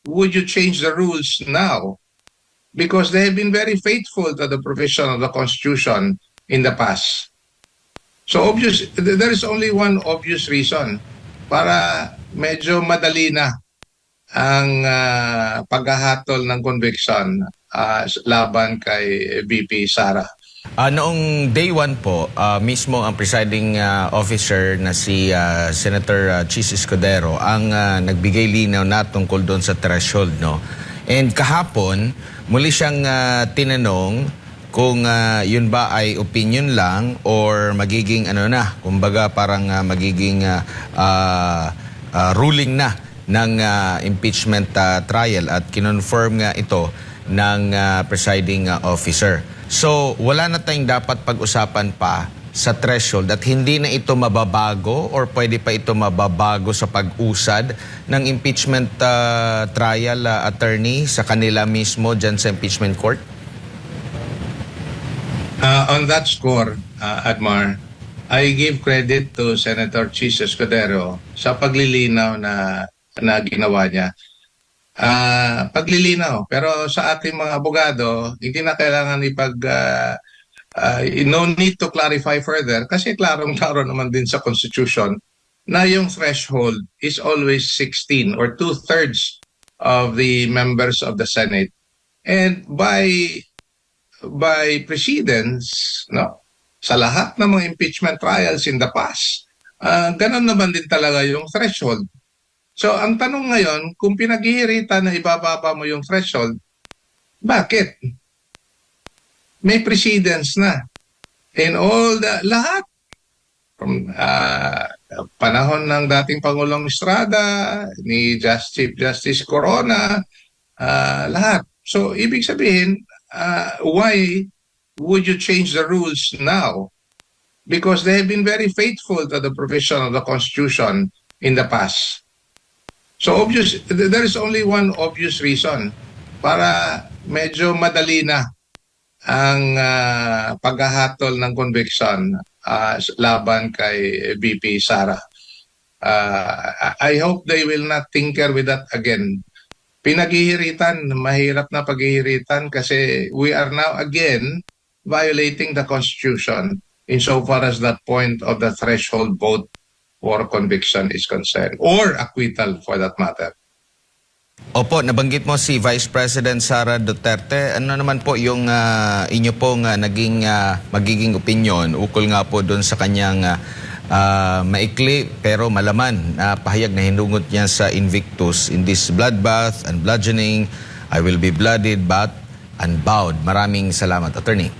would you change the rules now? Because they have been very faithful to the provision of the Constitution in the past. So there is only one obvious reason para medyo madali na ang paghahatol ng conviction laban kay VP Sara. Noong day 1 po, mismo ang presiding officer na si Senator Chis Escudero ang nagbigay linaw na tungkol doon sa threshold, no? And kahapon, muli siyang tinanong kung yun ba ay opinion lang or magiging kumbaga parang magiging ruling na ng impeachment trial at kinonfirm nga ito ng presiding officer. So, wala na tayong dapat pag-usapan pa sa threshold at hindi na ito mababago or pwede pa ito mababago sa pag-usad ng impeachment trial attorney sa kanila mismo dyan sa impeachment court? On that score, Admar, I give credit to Senator Chis Escudero sa paglilinaw na ginawa niya. Paglilinaw. Pero sa ating mga abogado, hindi na kailangan no need to clarify further kasi klarong-klaro naman din sa Constitution na yung threshold is always 16 or 2/3 of the members of the Senate. And by precedence, no, sa lahat ng mga impeachment trials in the past, ganun naman din talaga yung threshold. So, ang tanong ngayon, kung pinaghihiritan na ibababa mo yung threshold, bakit? May precedence na. In all lahat. From panahon ng dating Pangulong Estrada, ni Chief Justice Corona, lahat. So, ibig sabihin, why would you change the rules now? Because they have been very faithful to the provision of the Constitution in the past. So there is only one obvious reason para medyo madali na ang paghahatol ng conviction laban kay VP Sara. I hope they will not tinker with that again. Pinaghihiritan, mahirap na paghihiritan kasi we are now again violating the Constitution insofar as that point of the threshold vote or conviction is concerned, or acquittal for that matter. Opo, nabanggit mo si Vice President Sara Duterte. Ano naman po yung inyo pong magiging opinion ukol nga po doon sa kanyang maikli pero malaman na pahayag na hinungot niya sa Invictus, in this bloodbath and bludgeoning, I will be blooded but unbowed. Maraming salamat, Attorney.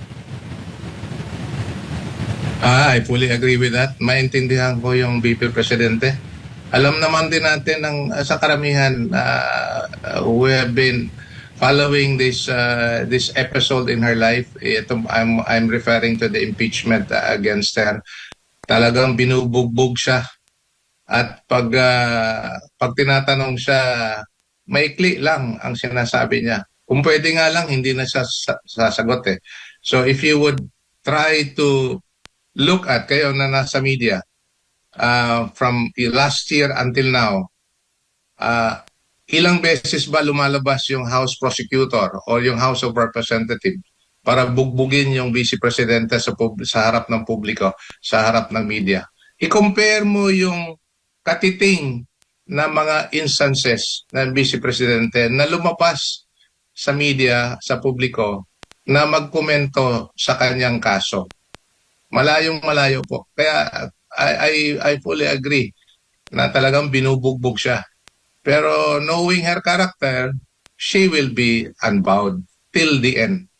I fully agree with that. Maintindihan ko yung VP Presidente. Alam naman din natin sa karamihan we have been following this episode in her life. I'm referring to the impeachment against her. Talagang binubugbog siya. At pag tinatanong siya, maikli lang ang sinasabi niya. Kung pwede nga lang, hindi na siya sasagot eh. So if you would try to look at kayo na nasa media from last year until now, ilang beses ba lumalabas yung House Prosecutor o yung House of Representatives para bugbugin yung Vice Presidente sa harap ng publiko, sa harap ng media? I-compare mo yung katiting na mga instances ng Vice Presidente na lumabas sa media, sa publiko, na magkomento sa kanyang kaso. Malayong-malayo po. Kaya I fully agree na talagang binubugbog siya. Pero knowing her character, she will be unbowed till the end.